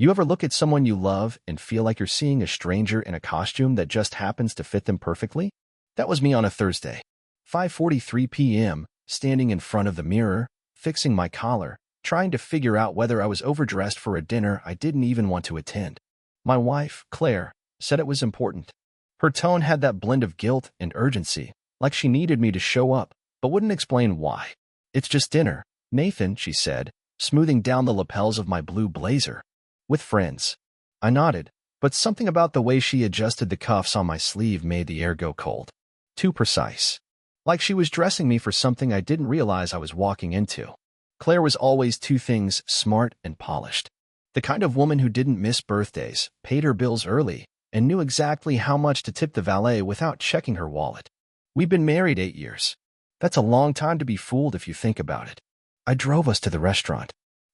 You ever look at someone you love and feel like you're seeing a stranger in a costume that just happens to fit them perfectly? That was me on a Thursday. 5:43 p.m., standing in front of the mirror, fixing my collar, trying to figure out whether I was overdressed for a dinner I didn't even want to attend. My wife, Claire, said it was important. Her tone had that blend of guilt and urgency, like she needed me to show up, but wouldn't explain why. "It's just dinner, Nathan," she said, smoothing down the lapels of my blue blazer. "With friends." I nodded, but something about the way she adjusted the cuffs on my sleeve made the air go cold. Too precise. Like she was dressing me for something I didn't realize I was walking into. Claire was always two things: smart and polished. The kind of woman who didn't miss birthdays, paid her bills early, and knew exactly how much to tip the valet without checking her wallet. We've been married 8 years. That's a long time to be fooled if you think about it. I drove us to the restaurant.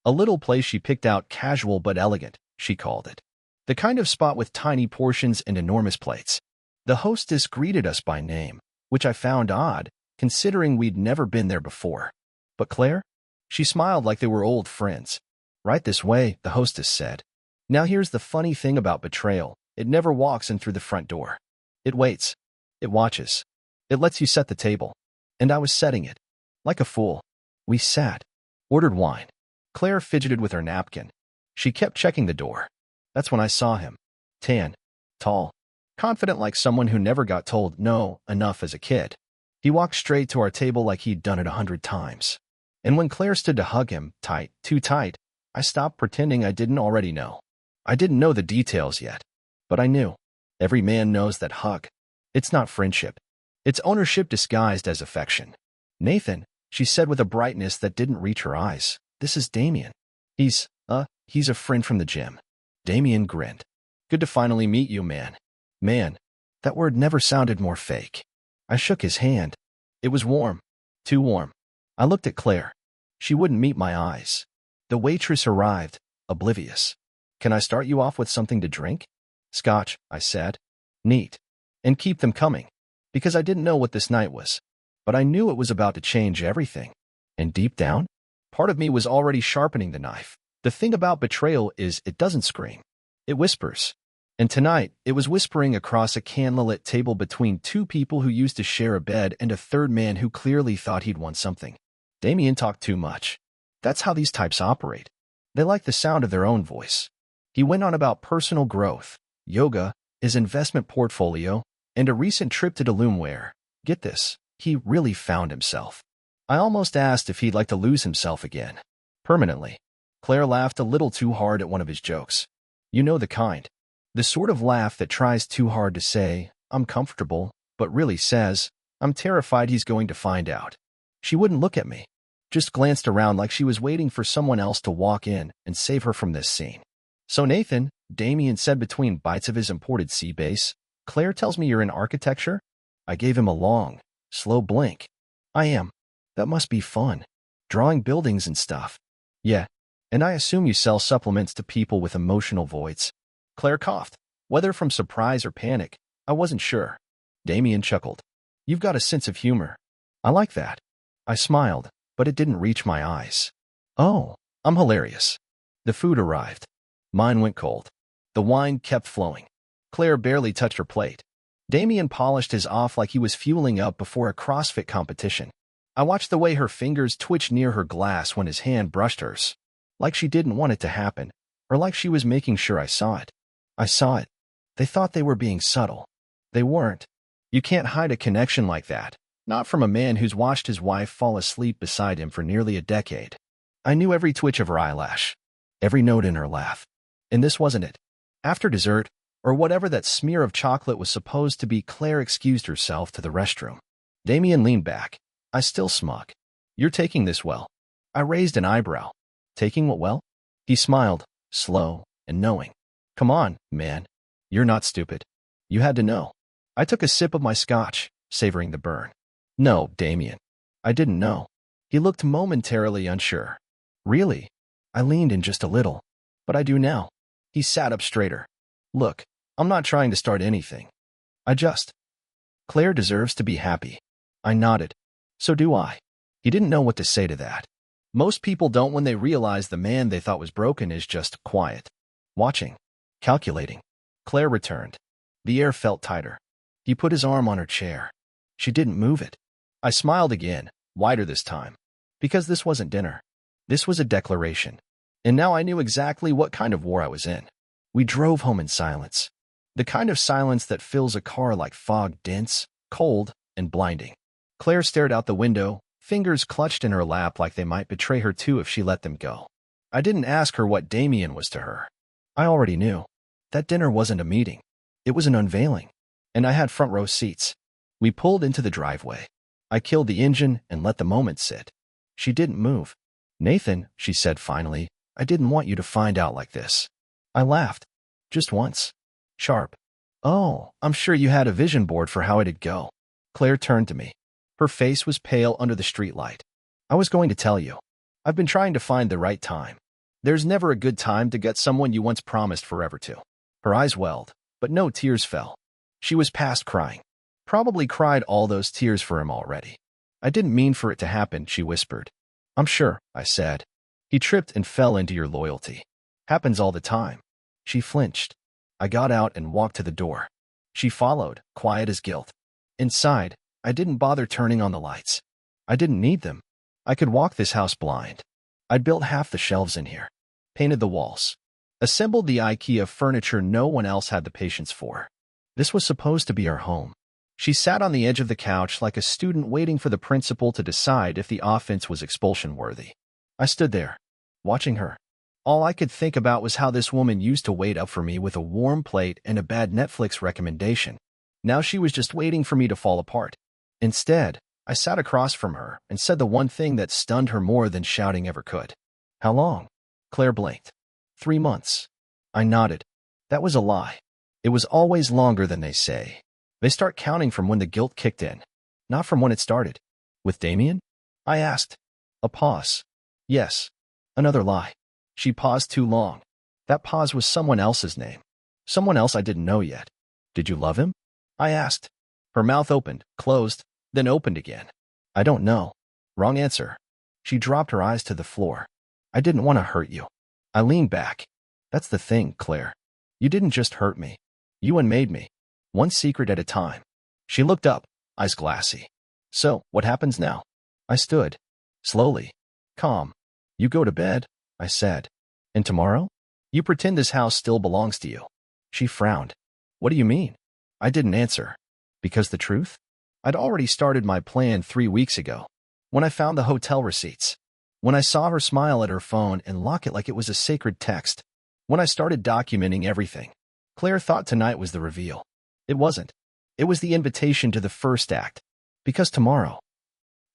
A little place she picked out, casual but elegant, she called it. The kind of spot with tiny portions and enormous plates. The hostess greeted us by name, which I found odd, considering we'd never been there before. But Claire? She smiled like they were old friends. "Right this way," the hostess said. Now here's the funny thing about betrayal. It never walks in through the front door. It waits. It watches. It lets you set the table. And I was setting it. Like a fool. We sat. Ordered wine. Claire fidgeted with her napkin. She kept checking the door. That's when I saw him. Tan. Tall. Confident like someone who never got told no enough as a kid. He walked straight to our table like he'd done it 100 times. And when Claire stood to hug him, tight, too tight, I stopped pretending I didn't already know. I didn't know the details yet. But I knew. Every man knows that hug. It's not friendship. It's ownership disguised as affection. "Nathan," she said with a brightness that didn't reach her eyes. "This is Damien. He's a friend from the gym." Damien grinned. "Good to finally meet you, man." Man. That word never sounded more fake. I shook his hand. It was warm. Too warm. I looked at Claire. She wouldn't meet my eyes. The waitress arrived, oblivious. "Can I start you off with something to drink?" "Scotch," I said. "Neat. And keep them coming." Because I didn't know what this night was. But I knew it was about to change everything. And deep down, part of me was already sharpening the knife. The thing about betrayal is it doesn't scream. It whispers. And tonight, it was whispering across a candlelit table between two people who used to share a bed and a third man who clearly thought he'd won something. Damien talked too much. That's how these types operate. They like the sound of their own voice. He went on about personal growth, yoga, his investment portfolio, and a recent trip to Tulum where, get this, he really found himself. I almost asked if he'd like to lose himself again. Permanently. Claire laughed a little too hard at one of his jokes. You know the kind. The sort of laugh that tries too hard to say, "I'm comfortable," but really says, "I'm terrified he's going to find out." She wouldn't look at me. Just glanced around like she was waiting for someone else to walk in and save her from this scene. "So Nathan," Damien said between bites of his imported sea bass, "Claire tells me you're in architecture?" I gave him a long, slow blink. "I am. That must be fun. Drawing buildings and stuff." "Yeah. And I assume you sell supplements to people with emotional voids." Claire coughed. Whether from surprise or panic, I wasn't sure. Damien chuckled. "You've got a sense of humor. I like that." I smiled, but it didn't reach my eyes. "Oh, I'm hilarious." The food arrived. Mine went cold. The wine kept flowing. Claire barely touched her plate. Damien polished his off like he was fueling up before a CrossFit competition. I watched the way her fingers twitched near her glass when his hand brushed hers. Like she didn't want it to happen, or like she was making sure I saw it. I saw it. They thought they were being subtle. They weren't. You can't hide a connection like that, not from a man who's watched his wife fall asleep beside him for nearly a decade. I knew every twitch of her eyelash, every note in her laugh. And this wasn't it. After dessert, or whatever that smear of chocolate was supposed to be, Claire excused herself to the restroom. Damien leaned back. I still smug. "You're taking this well." I raised an eyebrow. "Taking what well?" He smiled, slow and knowing. "Come on, man. You're not stupid. You had to know." I took a sip of my scotch, savoring the burn. "No, Damien. I didn't know." He looked momentarily unsure. "Really?" I leaned in just a little. "But I do now." He sat up straighter. "Look, I'm not trying to start anything. Claire deserves to be happy." I nodded. "So do I." He didn't know what to say to that. Most people don't when they realize the man they thought was broken is just quiet. Watching. Calculating. Claire returned. The air felt tighter. He put his arm on her chair. She didn't move it. I smiled again, wider this time. Because this wasn't dinner. This was a declaration. And now I knew exactly what kind of war I was in. We drove home in silence. The kind of silence that fills a car like fog, dense, cold, and blinding. Claire stared out the window, fingers clutched in her lap like they might betray her too if she let them go. I didn't ask her what Damien was to her. I already knew. That dinner wasn't a meeting. It was an unveiling. And I had front row seats. We pulled into the driveway. I killed the engine and let the moment sit. She didn't move. Nathan, she said finally, I didn't want you to find out like this. I laughed. Just once. Sharp. Oh, I'm sure you had a vision board for how it'd go. Claire turned to me. Her face was pale under the streetlight. I was going to tell you. I've been trying to find the right time. There's never a good time to get someone you once promised forever to. Her eyes welled, but no tears fell. She was past crying. Probably cried all those tears for him already. I didn't mean for it to happen, she whispered. I'm sure, I said. He tripped and fell into your loyalty. Happens all the time. She flinched. I got out and walked to the door. She followed, quiet as guilt. Inside, I didn't bother turning on the lights. I didn't need them. I could walk this house blind. I'd built half the shelves in here. Painted the walls. Assembled the IKEA furniture no one else had the patience for. This was supposed to be our home. She sat on the edge of the couch like a student waiting for the principal to decide if the offense was expulsion-worthy. I stood there, watching her. All I could think about was how this woman used to wait up for me with a warm plate and a bad Netflix recommendation. Now she was just waiting for me to fall apart. Instead, I sat across from her and said the one thing that stunned her more than shouting ever could. How long? Claire blinked. 3 months. I nodded. That was a lie. It was always longer than they say. They start counting from when the guilt kicked in, not from when it started. With Damien? I asked. A pause. Yes. Another lie. She paused too long. That pause was someone else's name. Someone else I didn't know yet. Did you love him? I asked. Her mouth opened, closed, then opened again. I don't know. Wrong answer. She dropped her eyes to the floor. I didn't want to hurt you. I leaned back. That's the thing, Claire. You didn't just hurt me. You unmade me. One secret at a time. She looked up, eyes glassy. So, what happens now? I stood. Slowly. Calm. You go to bed, I said. And tomorrow? You pretend this house still belongs to you. She frowned. What do you mean? I didn't answer. Because the truth? I'd already started my plan 3 weeks ago. When I found the hotel receipts. When I saw her smile at her phone and lock it like it was a sacred text. When I started documenting everything. Claire thought tonight was the reveal. It wasn't. It was the invitation to the first act. Because tomorrow,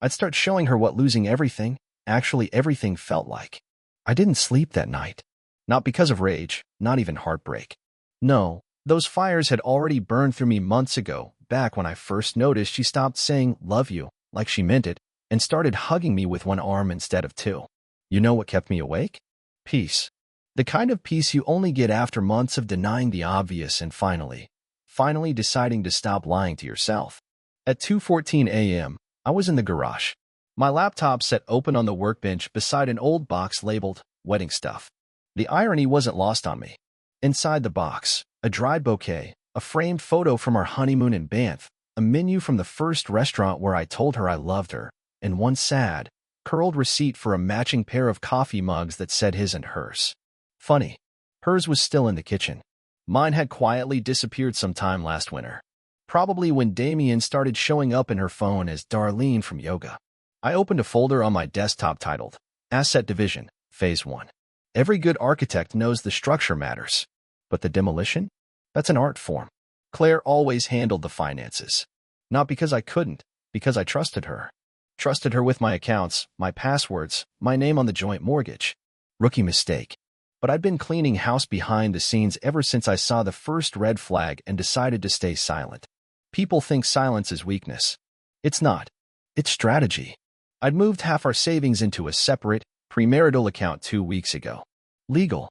I'd start showing her what losing everything, actually everything, felt like. I didn't sleep that night. Not because of rage, not even heartbreak. No, those fires had already burned through me months ago, back when I first noticed she stopped saying, love you, like she meant it, and started hugging me with one arm instead of two. You know what kept me awake? Peace. The kind of peace you only get after months of denying the obvious and finally deciding to stop lying to yourself. At 2:14 a.m., I was in the garage. My laptop set open on the workbench beside an old box labeled wedding stuff. The irony wasn't lost on me. Inside the box, a dried bouquet, a framed photo from our honeymoon in Banff, a menu from the first restaurant where I told her I loved her, and one sad, curled receipt for a matching pair of coffee mugs that said his and hers. Funny. Hers was still in the kitchen. Mine had quietly disappeared sometime last winter. Probably when Damien started showing up in her phone as Darlene from yoga. I opened a folder on my desktop titled Asset Division, Phase 1. Every good architect knows the structure matters. But the demolition? That's an art form. Claire always handled the finances. Not because I couldn't, because I trusted her. Trusted her with my accounts, my passwords, my name on the joint mortgage. Rookie mistake. But I'd been cleaning house behind the scenes ever since I saw the first red flag and decided to stay silent. People think silence is weakness. It's not. It's strategy. I'd moved half our savings into a separate, premarital account 2 weeks ago. Legal.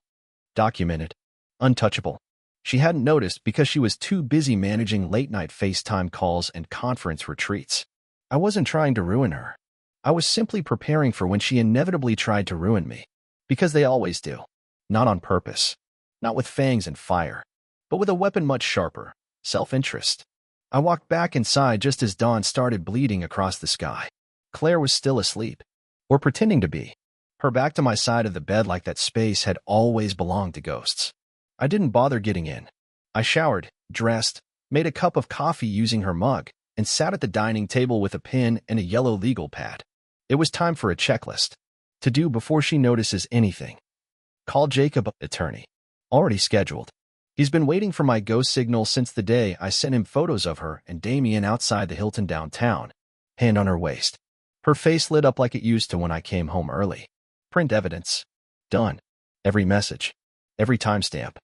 Documented. Untouchable. She hadn't noticed because she was too busy managing late-night FaceTime calls and conference retreats. I wasn't trying to ruin her. I was simply preparing for when she inevitably tried to ruin me. Because they always do. Not on purpose. not with fangs and fire, but with a weapon much sharper, self-interest. I walked back inside just as dawn started bleeding across the sky. Claire was still asleep, or pretending to be, her back to my side of the bed like that space had always belonged to ghosts. I didn't bother getting in. I showered, dressed, made a cup of coffee using her mug, and sat at the dining table with a pen and a yellow legal pad. It was time for a checklist to do before she notices anything. Call Jacob, attorney. Already scheduled. He's been waiting for my ghost signal since the day I sent him photos of her and Damien outside the Hilton downtown, hand on her waist. Her face lit up like it used to when I came home early. Print evidence. Done. Every message. Every timestamp.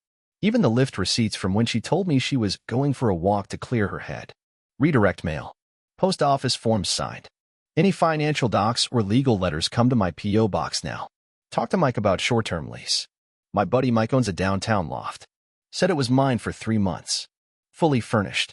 Even the Lyft receipts from when she told me she was going for a walk to clear her head. Redirect mail. Post office forms signed. Any financial docs or legal letters come to my P.O. box now. Talk to Mike about short-term lease. My buddy Mike owns a downtown loft. Said it was mine for 3 months. Fully furnished.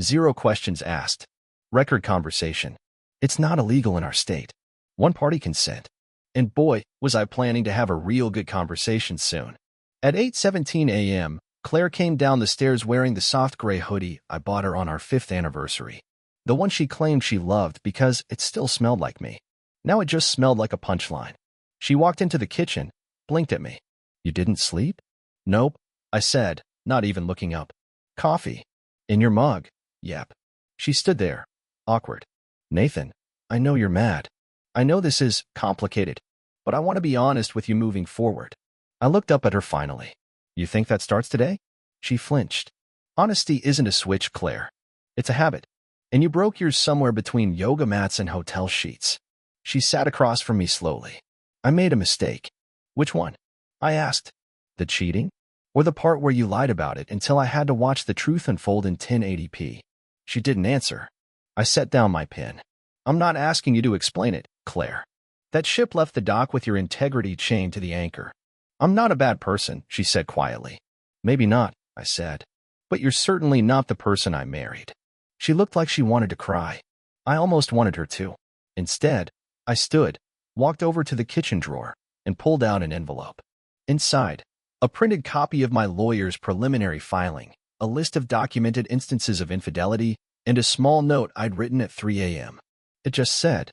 0 questions asked. Record conversation. It's not illegal in our state. One-party consent. And boy, was I planning to have a real good conversation soon. At 8:17 a.m., Claire came down the stairs wearing the soft gray hoodie I bought her on our 5th anniversary. The one she claimed she loved because it still smelled like me. Now it just smelled like a punchline. She walked into the kitchen, blinked at me. You didn't sleep? Nope, I said, not even looking up. Coffee. In your mug. Yep. She stood there, awkward. Nathan, I know you're mad. I know this is complicated, but I want to be honest with you moving forward. I looked up at her finally. You think that starts today? She flinched. Honesty isn't a switch, Claire. It's a habit. And you broke yours somewhere between yoga mats and hotel sheets. She sat across from me slowly. I made a mistake. Which one? I asked. The cheating? Or the part where you lied about it until I had to watch the truth unfold in 1080p? She didn't answer. I set down my pen. I'm not asking you to explain it, Claire. That ship left the dock with your integrity chained to the anchor. I'm not a bad person, she said quietly. Maybe not, I said. But you're certainly not the person I married. She looked like she wanted to cry. I almost wanted her to. Instead, I stood, walked over to the kitchen drawer, and pulled out an envelope. Inside, a printed copy of my lawyer's preliminary filing, a list of documented instances of infidelity, and a small note I'd written at 3 a.m. It just said,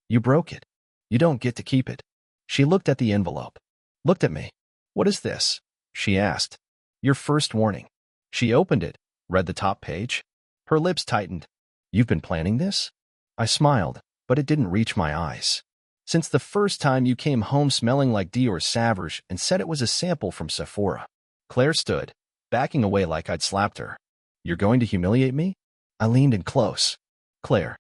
You broke it. You don't get to keep it. She looked at the envelope. Looked at me. What is this? She asked. Your first warning. She opened it, read the top page. Her lips tightened. You've been planning this? I smiled, but it didn't reach my eyes. Since the first time you came home smelling like Dior Sauvage and said it was a sample from Sephora. Claire stood, backing away like I'd slapped her. You're going to humiliate me? I leaned in close. Claire.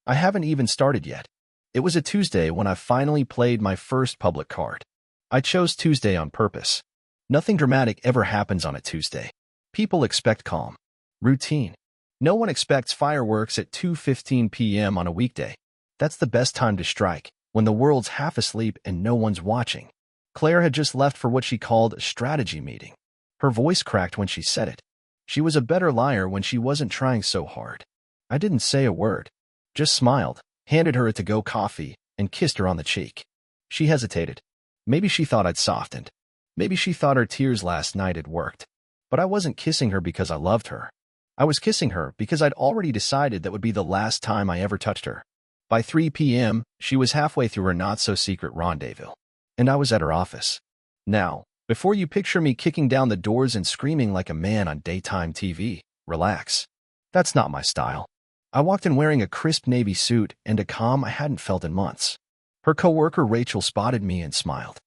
I haven't even started yet. It was a Tuesday when I finally played my first public card. I chose Tuesday on purpose. Nothing dramatic ever happens on a Tuesday. People expect calm. Routine. No one expects fireworks at 2:15 p.m. on a weekday. That's the best time to strike, when the world's half asleep and no one's watching. Claire had just left for what she called a strategy meeting. Her voice cracked when she said it. She was a better liar when she wasn't trying so hard. I didn't say a word. Just smiled, handed her a to-go coffee, and kissed her on the cheek. She hesitated. Maybe she thought I'd softened. Maybe she thought her tears last night had worked. But I wasn't kissing her because I loved her. I was kissing her because I'd already decided that would be the last time I ever touched her. By 3 p.m., she was halfway through her not-so-secret rendezvous. And I was at her office. Now, before you picture me kicking down the doors and screaming like a man on daytime TV, relax. That's not my style. I walked in wearing a crisp navy suit and a calm I hadn't felt in months. Her coworker Rachel spotted me and smiled.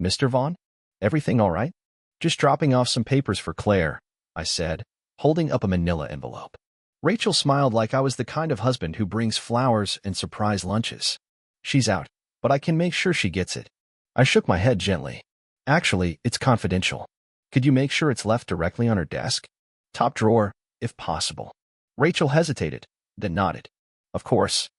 Mr. Vaughn? Everything all right? Just dropping off some papers for Claire, I said, holding up a manila envelope. Rachel smiled like I was the kind of husband who brings flowers and surprise lunches. She's out, but I can make sure she gets it. I shook my head gently. Actually, it's confidential. Could you make sure it's left directly on her desk? Top drawer, if possible. Rachel hesitated, then nodded. Of course.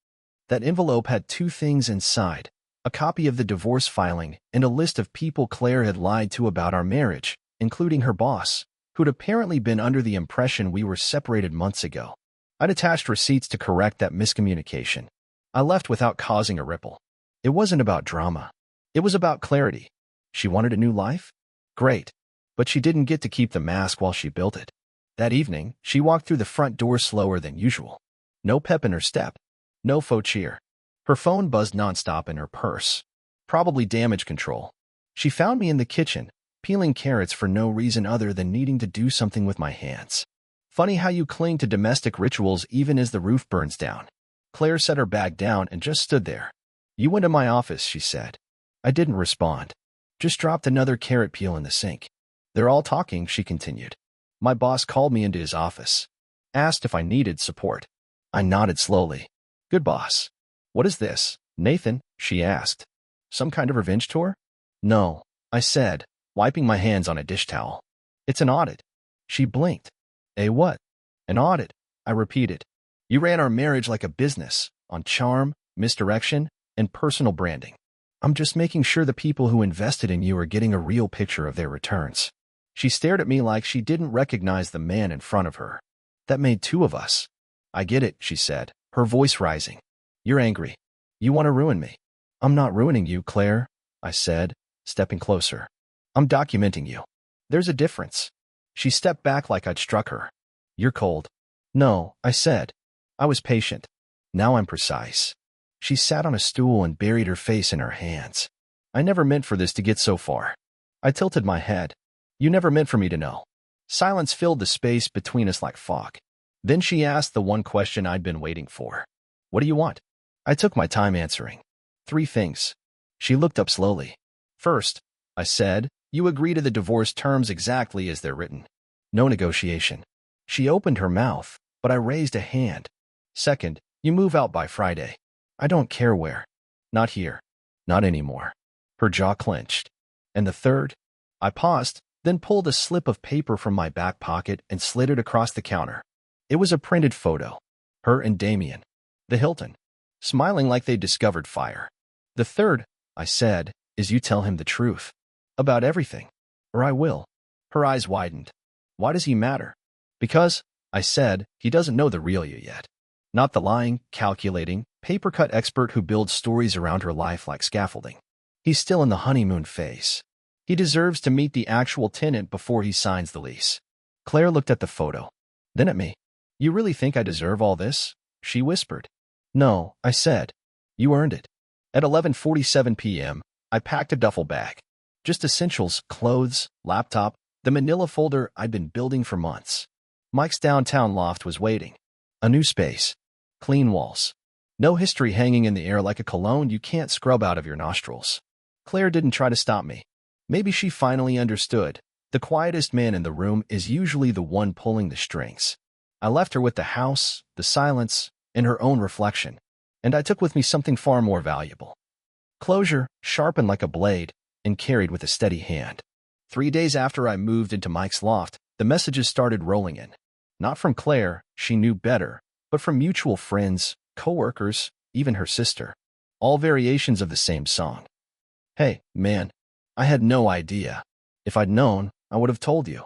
That envelope had 2 things inside, a copy of the divorce filing and a list of people Claire had lied to about our marriage, including her boss, who'd apparently been under the impression we were separated months ago. I'd attached receipts to correct that miscommunication. I left without causing a ripple. It wasn't about drama. It was about clarity. She wanted a new life? Great. But she didn't get to keep the mask while she built it. That evening, she walked through the front door slower than usual. No pep in her step. No faux cheer. Her phone buzzed nonstop in her purse. Probably damage control. She found me in the kitchen, peeling carrots for no reason other than needing to do something with my hands. Funny how you cling to domestic rituals even as the roof burns down. Claire set her bag down and just stood there. You went to my office, she said. I didn't respond. Just dropped another carrot peel in the sink. They're all talking, she continued. My boss called me into his office. Asked if I needed support. I nodded slowly. Good boss. What is this, Nathan? She asked. Some kind of revenge tour? No, I said, wiping my hands on a dish towel. It's an audit. She blinked. A what? An audit, I repeated. You ran our marriage like a business, on charm, misdirection, and personal branding. I'm just making sure the people who invested in you are getting a real picture of their returns. She stared at me like she didn't recognize the man in front of her. That made two of us. I get it, she said, her voice rising. You're angry. You want to ruin me. I'm not ruining you, Claire, I said, stepping closer. I'm documenting you. There's a difference. She stepped back like I'd struck her. You're cold. No, I said. I was patient. Now I'm precise. She sat on a stool and buried her face in her hands. I never meant for this to get so far. I tilted my head. You never meant for me to know. Silence filled the space between us like fog. Then she asked the one question I'd been waiting for. What do you want? I took my time answering. 3 things. She looked up slowly. First, I said, you agree to the divorce terms exactly as they're written. No negotiation. She opened her mouth, but I raised a hand. Second, you move out by Friday. I don't care where. Not here. Not anymore. Her jaw clenched. And the third? I paused, then pulled a slip of paper from my back pocket and slid it across the counter. It was a printed photo. Her and Damien. The Hilton. Smiling like they'd discovered fire. The third, I said, is you tell him the truth. About everything. Or I will. Her eyes widened. Why does he matter? Because, I said, he doesn't know the real you yet. Not the lying, calculating, paper-cut expert who builds stories around her life like scaffolding. He's still in the honeymoon phase. He deserves to meet the actual tenant before he signs the lease. Claire looked at the photo. Then at me. You really think I deserve all this? She whispered. No, I said. You earned it. At 11:47 p.m., I packed a duffel bag. Just essentials, clothes, laptop, the manila folder I'd been building for months. Mike's downtown loft was waiting. A new space. Clean walls. No history hanging in the air like a cologne you can't scrub out of your nostrils. Claire didn't try to stop me. Maybe she finally understood. The quietest man in the room is usually the one pulling the strings. I left her with the house, the silence, and her own reflection. And I took with me something far more valuable. Closure, sharpened like a blade, and carried with a steady hand. 3 days after I moved into Mike's loft, the messages started rolling in. Not from Claire, she knew better, but from mutual friends, coworkers, even her sister. All variations of the same song. Hey, man, I had no idea. If I'd known, I would have told you.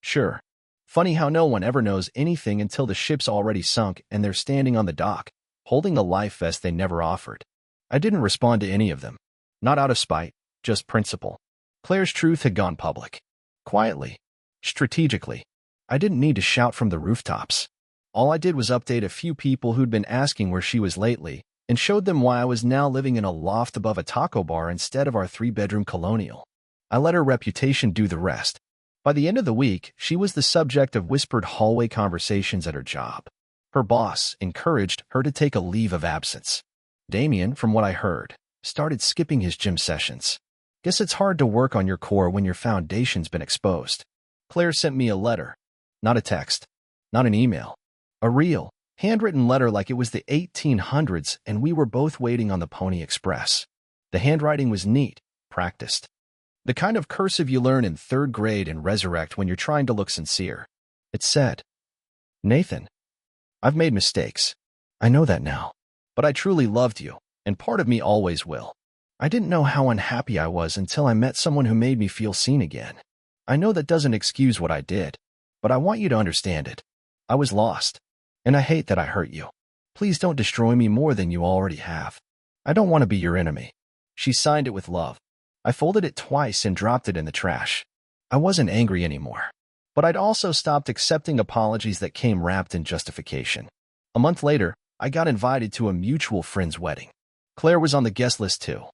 Sure. Funny how no one ever knows anything until the ship's already sunk and they're standing on the dock, holding the life vest they never offered. I didn't respond to any of them. Not out of spite, just principle. Claire's truth had gone public. Quietly. Strategically. I didn't need to shout from the rooftops. All I did was update a few people who'd been asking where she was lately, and showed them why I was now living in a loft above a taco bar instead of our 3-bedroom colonial. I let her reputation do the rest. By the end of the week, she was the subject of whispered hallway conversations at her job. Her boss encouraged her to take a leave of absence. Damien, from what I heard, started skipping his gym sessions. Guess it's hard to work on your core when your foundation's been exposed. Claire sent me a letter. Not a text. Not an email. A real, handwritten letter like it was the 1800s and we were both waiting on the Pony Express. The handwriting was neat, practiced. The kind of cursive you learn in 3rd grade and resurrect when you're trying to look sincere. It said, Nathan, I've made mistakes. I know that now. But I truly loved you, and part of me always will. I didn't know how unhappy I was until I met someone who made me feel seen again. I know that doesn't excuse what I did, but I want you to understand it. I was lost, and I hate that I hurt you. Please don't destroy me more than you already have. I don't want to be your enemy. She signed it with love. I folded it twice and dropped it in the trash. I wasn't angry anymore. But I'd also stopped accepting apologies that came wrapped in justification. A month later, I got invited to a mutual friend's wedding. Claire was on the guest list too.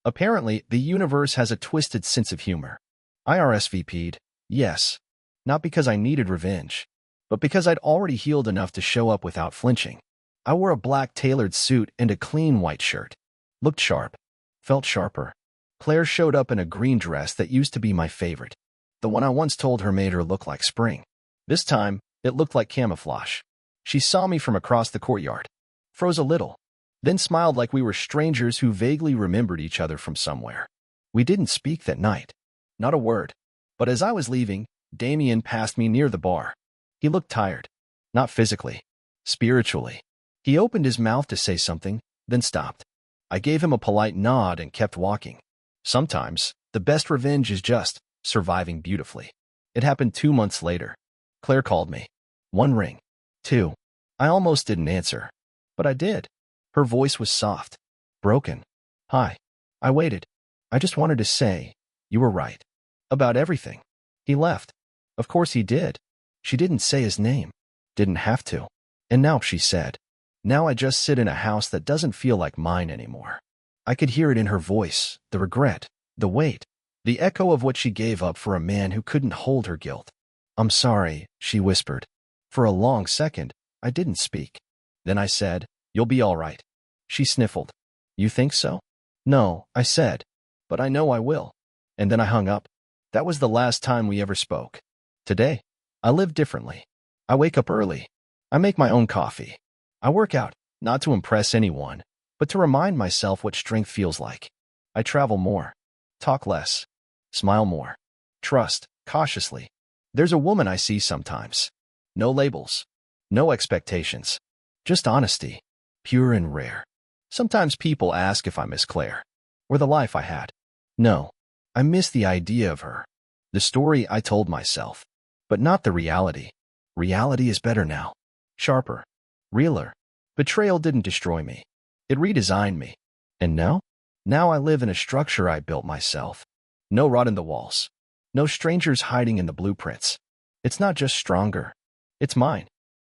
Apparently, the universe has a twisted sense of humor. I RSVP'd, yes, not because I needed revenge, but because I'd already healed enough to show up without flinching. I wore a black tailored suit and a clean white shirt. Looked sharp. Felt sharper. Claire showed up in a green dress that used to be my favorite. The one I once told her made her look like spring. This time, it looked like camouflage. She saw me from across the courtyard, froze a little, then smiled like we were strangers who vaguely remembered each other from somewhere. We didn't speak that night. Not a word. But as I was leaving, Damien passed me near the bar. He looked tired. Not physically. Spiritually. He opened his mouth to say something, then stopped. I gave him a polite nod and kept walking. Sometimes, the best revenge is just surviving beautifully. It happened 2 months later. Claire called me. 1 ring. 2. I almost didn't answer. But I did. Her voice was soft. Broken. Hi. I waited. I just wanted to say, you were right. About everything. He left. Of course he did. She didn't say his name. Didn't have to. And now she said. Now I just sit in a house that doesn't feel like mine anymore. I could hear it in her voice, the regret, the weight, the echo of what she gave up for a man who couldn't hold her guilt. I'm sorry, she whispered. For a long second, I didn't speak. Then I said, you'll be all right. She sniffled. You think so? No, I said. But I know I will. And then I hung up. That was the last time we ever spoke. Today, I live differently. I wake up early. I make my own coffee. I work out, not to impress anyone, but to remind myself what strength feels like. I travel more. Talk less. Smile more. Trust, cautiously. There's a woman I see sometimes. No labels. No expectations. Just honesty. Pure and rare. Sometimes people ask if I miss Claire. Or the life I had. No. I miss the idea of her. The story I told myself. But not the reality. Reality is better now. Sharper. Realer. Betrayal didn't destroy me. It redesigned me. And now? Now I live in a structure I built myself. No rot in the walls. No strangers hiding in the blueprints. It's not just stronger. It's mine.